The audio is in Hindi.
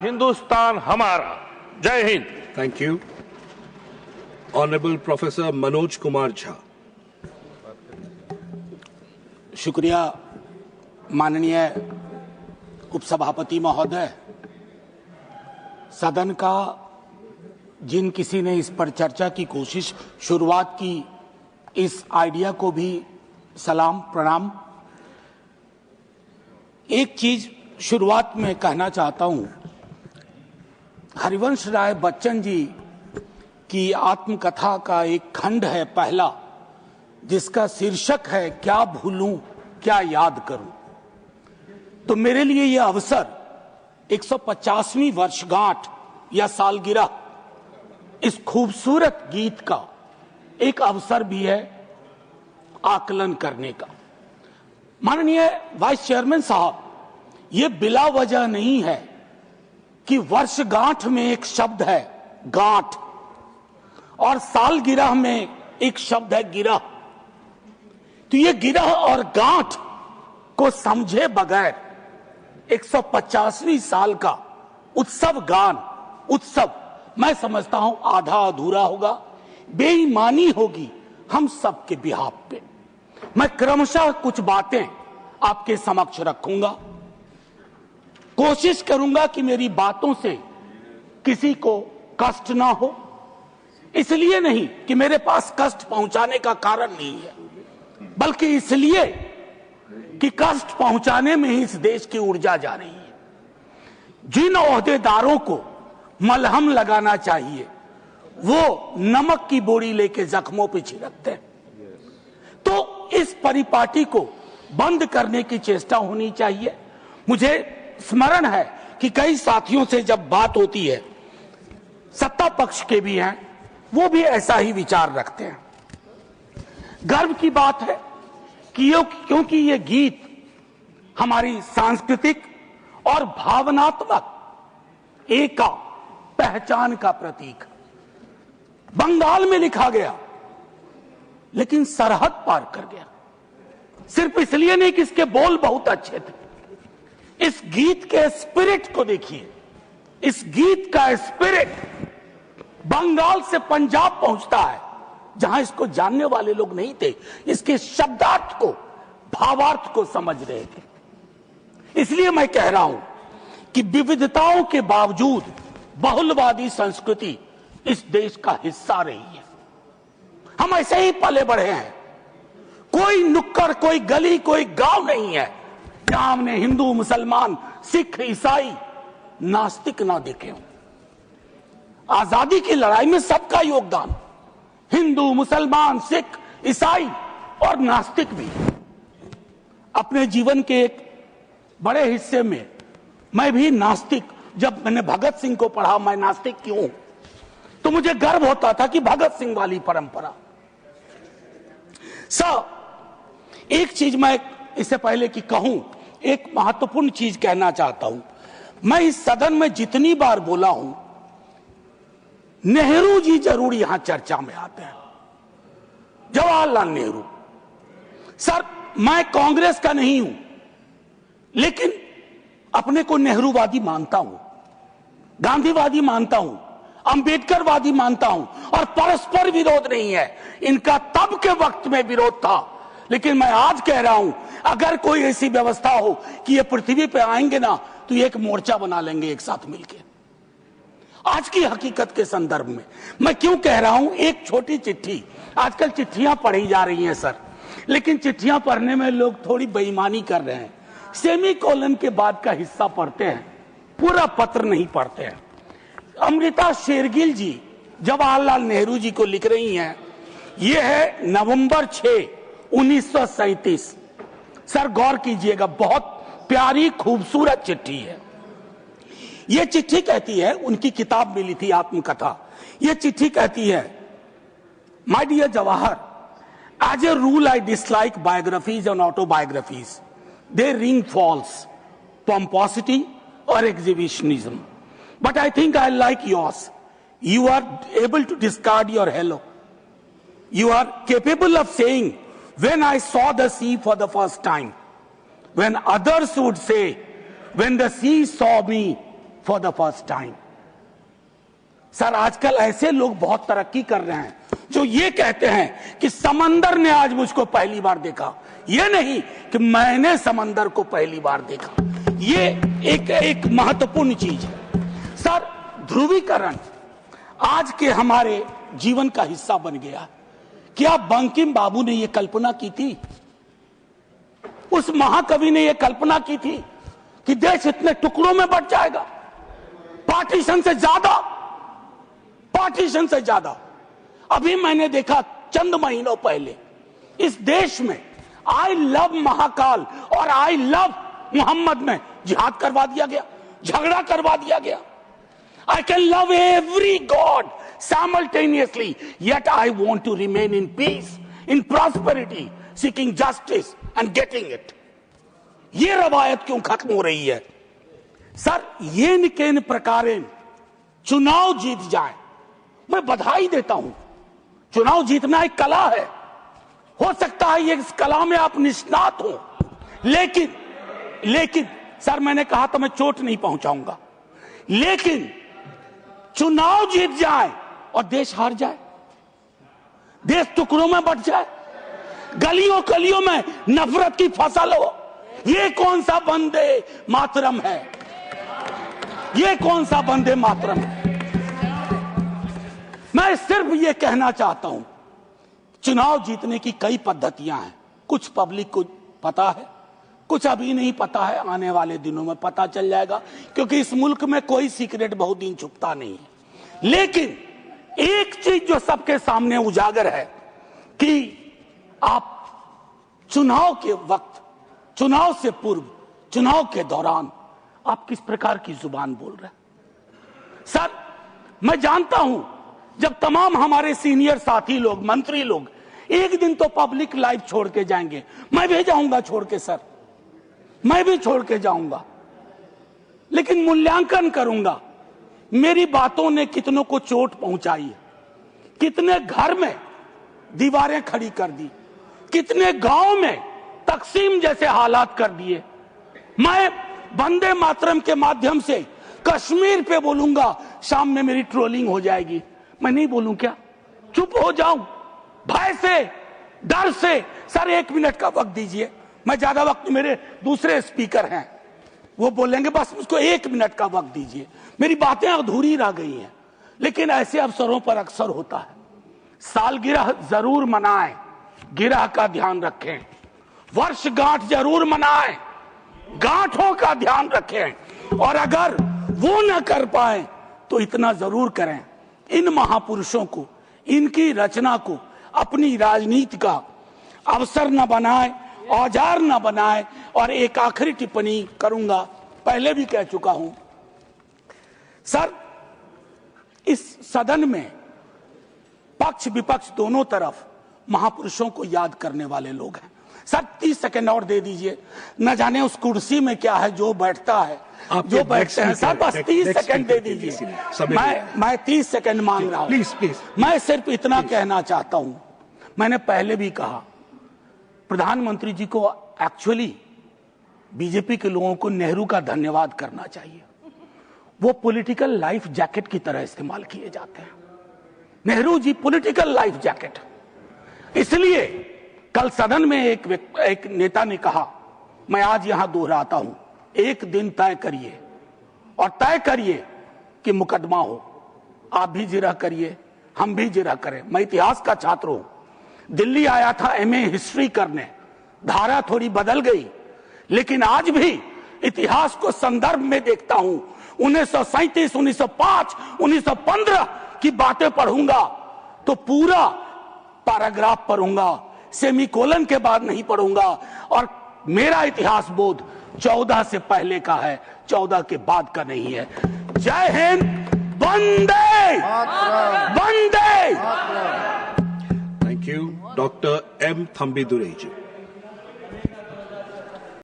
हिंदुस्तान हमारा। जय Hind. Thank you. Honourable professor Manoj Kumar Jha. शुक्रिया माननीय उपसभापति महोदय। सदन का जिन किसी ने इस पर चर्चा की कोशिश शुरुआत की, इस आइडिया को भी सलाम प्रणाम। एक चीज शुरुआत में कहना चाहता हूं, हरिवंश राय बच्चन जी की आत्मकथा का एक खंड है पहला, जिसका शीर्षक है क्या भूलूं क्या याद करूं। तो मेरे लिए यह अवसर 150वीं वर्षगांठ या सालगिरह इस खूबसूरत गीत का एक अवसर भी है आकलन करने का। माननीय वाइस चेयरमैन साहब, ये बिला वजह नहीं है कि वर्षगांठ में एक शब्द है गांठ और सालगिरह में एक शब्द है गिरह। तो ये गिरह और गांठ को समझे बगैर 150वीं साल का उत्सव गान, उत्सव मैं समझता हूं आधा अधूरा होगा, बेईमानी होगी हम सबके बिहाफ पे। मैं क्रमशः कुछ बातें आपके समक्ष रखूंगा, कोशिश करूंगा कि मेरी बातों से किसी को कष्ट ना हो। इसलिए नहीं कि मेरे पास कष्ट पहुंचाने का कारण नहीं है, बल्कि इसलिए कि कष्ट पहुंचाने में ही इस देश की ऊर्जा जा रही है। जिन ओहदेदारों को मलहम लगाना चाहिए वो नमक की बोरी लेके जख्मों पे छिड़कते हैं। तो इस परिपाटी को बंद करने की चेष्टा होनी चाहिए। मुझे स्मरण है कि कई साथियों से जब बात होती है, सत्ता पक्ष के भी हैं, वो भी ऐसा ही विचार रखते हैं। गर्व की बात है कि क्योंकि ये गीत हमारी सांस्कृतिक और भावनात्मक एका पहचान का प्रतीक। बंगाल में लिखा गया लेकिन सरहद पार कर गया, सिर्फ इसलिए नहीं कि इसके बोल बहुत अच्छे थे। इस गीत के स्पिरिट को देखिए, इस गीत का स्पिरिट बंगाल से पंजाब पहुंचता है, जहां इसको जानने वाले लोग नहीं थे, इसके शब्दार्थ को, भावार्थ को समझ रहे थे। इसलिए मैं कह रहा हूं कि विविधताओं के बावजूद बहुलवादी संस्कृति इस देश का हिस्सा रही है। हम ऐसे ही पले बढ़े हैं। कोई नुक्कड़, कोई गली, कोई गांव नहीं है जहां हमने हिंदू, मुसलमान, सिख, ईसाई, नास्तिक ना देखे हों। आजादी की लड़ाई में सबका योगदान, हिंदू, मुसलमान, सिख, ईसाई और नास्तिक भी। अपने जीवन के एक बड़े हिस्से में मैं भी नास्तिक, जब मैंने भगत सिंह को पढ़ा, मैं नास्तिक क्यों, तो मुझे गर्व होता था कि भगत सिंह वाली परंपरा। एक चीज मैं इससे पहले कि कहूं, एक महत्वपूर्ण चीज कहना चाहता हूं। मैं इस सदन में जितनी बार बोला हूं, नेहरू जी जरूर यहां चर्चा में आते हैं। जवाहरलाल नेहरू। सर, मैं कांग्रेस का नहीं हूं, लेकिन अपने को नेहरूवादी मानता हूं, गांधीवादी मानता हूं, अंबेडकरवादी मानता हूं, और परस्पर विरोध नहीं है। इनका तब के वक्त में विरोध था, लेकिन मैं आज कह रहा हूं, अगर कोई ऐसी व्यवस्था हो कि ये पृथ्वी पे आएंगे ना, तो एक मोर्चा बना लेंगे एक साथ मिलकर। आज की हकीकत के संदर्भ में मैं क्यों कह रहा हूं, एक छोटी चिट्ठी, आजकल चिट्ठियां पढ़ी जा रही हैं सर, लेकिन चिट्ठियां पढ़ने में लोग थोड़ी बेईमानी कर रहे हैं। सेमीकोलन के बाद का हिस्सा पढ़ते हैं, पूरा पत्र नहीं पढ़ते हैं। अमृता शेरगिल जी जवाहरलाल नेहरू जी को लिख रही हैं। यह है नवंबर 6, 1937। सर गौर कीजिएगा, बहुत प्यारी खूबसूरत चिट्ठी है। यह चिट्ठी कहती है, उनकी किताब मिली थी आत्मकथा। यह चिट्ठी कहती है, my dear Jawahar, as a rule I dislike biographies and autobiographies. They ring false, pomposity or exhibitionism. But I think I like yours. You are able to discard your hello. You are capable of saying, when I saw the sea for the first time, when others would say, when the sea saw me for the first time. Sir आजकल ऐसे लोग बहुत तरक्की कर रहे हैं जो ये कहते हैं कि समंदर ने आज मुझको पहली बार देखा, ये नहीं कि मैंने समंदर को पहली बार देखा। ये एक महत्वपूर्ण चीज है। सर ध्रुवीकरण आज के हमारे जीवन का हिस्सा बन गया। क्या बंकिम बाबू ने यह कल्पना की थी, उस महाकवि ने यह कल्पना की थी कि देश इतने टुकड़ों में बंट जाएगा? पार्टीशन से ज्यादा। अभी मैंने देखा चंद महीनों पहले इस देश में आई लव महाकाल और आई लव मोहम्मद में जिहाद करवा दिया गया, झगड़ा करवा दिया गया। I can love every God simultaneously, yet I want to remain in peace, in prosperity, seeking justice and getting it. ये रवायत क्यों खत्म हो रही है? सर येन केन प्रकारेण चुनाव जीत जाए, मैं बधाई देता हूं। चुनाव जीतना एक कला है, हो सकता है ये इस कला में आप निष्णात हो, लेकिन सर मैंने कहा तो मैं चोट नहीं पहुंचाऊंगा, लेकिन चुनाव जीत जाए और देश हार जाए, देश टुकड़ों में बंट जाए, गलियों गलियों में नफरत की फसल हो, ये कौन सा वंदे मातरम है? ये कौन सा वंदे मातरम है? मैं सिर्फ ये कहना चाहता हूं, चुनाव जीतने की कई पद्धतियां हैं। कुछ पब्लिक को पता है, कुछ अभी नहीं पता है, आने वाले दिनों में पता चल जाएगा, क्योंकि इस मुल्क में कोई सीक्रेट बहुत दिन छुपता नहीं है। लेकिन एक चीज जो सबके सामने उजागर है कि आप चुनाव के वक्त, चुनाव से पूर्व, चुनाव के दौरान आप किस प्रकार की जुबान बोल रहे हैं। सर मैं जानता हूं जब तमाम हमारे सीनियर साथी लोग, मंत्री लोग एक दिन तो पब्लिक लाइफ छोड़ के जाएंगे, मैं भी जाऊंगा छोड़ के, सर मैं भी छोड़ के जाऊंगा, लेकिन मूल्यांकन करूंगा मेरी बातों ने कितनों को चोट पहुंचाई है, कितने घर में दीवारें खड़ी कर दी, कितने गांव में तकसीम जैसे हालात कर दिए। मैं वंदे मातरम के माध्यम से कश्मीर पे बोलूंगा, शाम में मेरी ट्रोलिंग हो जाएगी, मैं नहीं बोलूं क्या? चुप हो जाऊं भय से, डर से? सर 1 मिनट का वक्त दीजिए, मैं ज्यादा वक्त, मेरे दूसरे स्पीकर हैं वो बोलेंगे, बस मुझको 1 मिनट का वक्त दीजिए। मेरी बातें अधूरी रह गई हैं, लेकिन ऐसे अवसरों पर अक्सर होता है। सालगिरह जरूर मनाएं, गिरह का ध्यान रखें, वर्षगांठ जरूर मनाएं, गांठों का ध्यान रखें, और अगर वो न कर पाए तो इतना जरूर करें, इन महापुरुषों को, इनकी रचना को अपनी राजनीति का अवसर न बनाए, औजार न बनाए। और एक आखिरी टिप्पणी करूंगा, पहले भी कह चुका हूं, सर इस सदन में पक्ष विपक्ष दोनों तरफ महापुरुषों को याद करने वाले लोग हैं। सर 30 सेकंड और दे दीजिए, न जाने उस कुर्सी में क्या है जो बैठता है, जो बैठते हैं। सर बस 30 सेकंड दे दीजिए, मैं 30 सेकंड मांग रहा हूं। प्लीज मैं सिर्फ इतना कहना चाहता हूं, मैंने पहले भी कहा, प्रधानमंत्री जी को एक्चुअली बीजेपी के लोगों को नेहरू का धन्यवाद करना चाहिए। वो पॉलिटिकल लाइफ जैकेट की तरह इस्तेमाल किए जाते हैं। Nehru ji political life jacket. इसलिए कल सदन में एक नेता ने कहा, मैं आज यहां दोहराता हूं, एक दिन तय करिए और तय करिए कि मुकदमा हो। आप भी जिरह करिए, हम भी जिरह करें। मैं इतिहास का छात्र हूं, दिल्ली आया था एमए हिस्ट्री करने, धारा थोड़ी बदल गई, लेकिन आज भी इतिहास को संदर्भ में देखता हूं। 1937, 1905, 1915 की बातें पढ़ूंगा तो पूरा पैराग्राफ पढ़ूंगा, सेमीकोलन के बाद नहीं पढ़ूंगा। और मेरा इतिहास बोध 14 से पहले का है, 14 के बाद का नहीं है। जय हिंद, वंदे वंदे। Thank you. Doctor M Thambidurai ji.